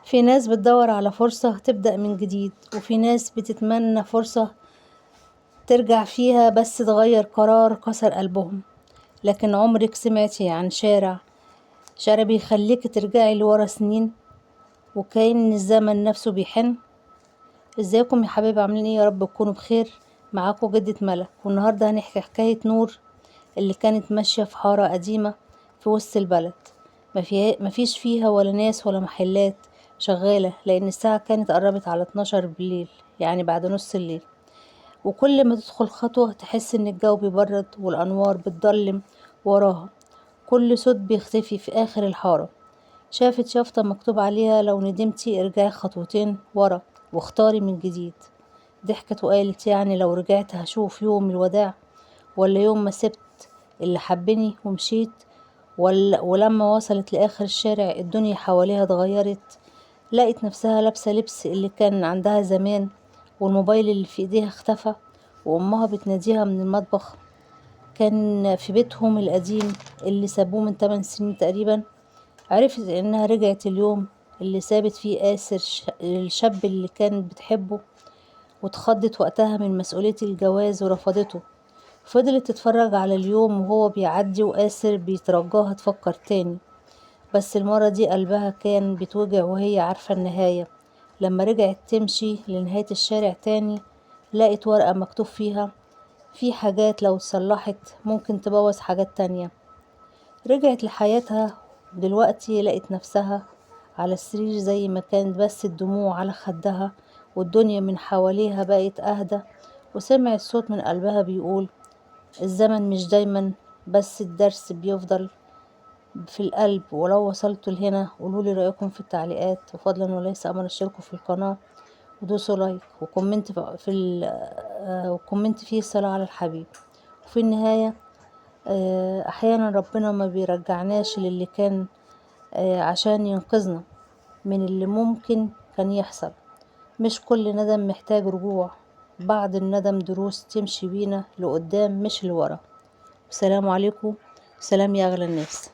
في ناس بتدور على فرصة تبدأ من جديد، وفي ناس بتتمنى فرصة ترجع فيها بس تغير قرار كسر قلبهم. لكن عمرك سمعتي عن شارع بيخليك ترجعي لورا سنين وكأن الزمن نفسه بيحن؟ ازيكم يا حبايبي، عاملين ايه؟ يا رب تكونوا بخير. معاكم جدة ملك، والنهاردة هنحكي حكاية نور اللي كانت ماشية في حارة قديمة في وسط البلد. مفيش فيها ولا ناس ولا محلات شغالة، لأن الساعة كانت قربت على 12 بالليل، يعني بعد نص الليل. وكل ما تدخل خطوة تحس إن الجو بيبرد والأنوار بتضلم وراها. كل صوت بيختفي في آخر الحارة. شافت يافطة مكتوب عليها: لو ندمتي ارجعي خطوتين ورا واختاري من جديد. ضحكت وقالت: يعني لو رجعت هشوف يوم الوداع، ولا يوم ما سبت اللي حبني ومشيت؟ ولما وصلت لآخر الشارع الدنيا حواليها اتغيرت. لقت نفسها لابسة لبس اللي كان عندها زمان، والموبايل اللي في ايديها اختفى، وأمها بتناديها من المطبخ. كان في بيتهم القديم اللي سابوه من 8 سنين تقريبا. عرفت انها رجعت اليوم اللي سابت فيه آسر الشاب اللي كانت بتحبه، واتخضت وقتها من مسؤولية الجواز ورفضته. فضلت تتفرج على اليوم وهو بيعدي وآسر بيترجاها تفكر تاني، بس المرة دي قلبها كان بيتوجع وهي عارفة النهاية. لما رجعت تمشي لنهاية الشارع تاني، لقت ورقة مكتوب فيها: في حاجات لو اتصلحت ممكن تبوظ حاجات تانية. رجعت لحياتها. دلوقتي لقت نفسها على السرير زي ما كانت، بس الدموع على خدها، والدنيا من حواليها بقت أهدى. وسمعت صوت من قلبها بيقول: الزمن مش دايما، بس الدرس بيفضل في القلب. ولو وصلتوا لهنا قولولي رأيكم في التعليقات، وفضلا وليس أمر اشتركوا في القناة ودوسوا لايك وكومنت وكومنت فيه الصلاة على الحبيب. وفي النهاية، أحيانا ربنا ما بيرجعناش للي كان، عشان ينقذنا من اللي ممكن كان يحصل. مش كل ندم محتاج رجوع، بعد الندم دروس تمشي بينا لقدام مش لورا. السلام عليكم. سلام يا أغلى الناس.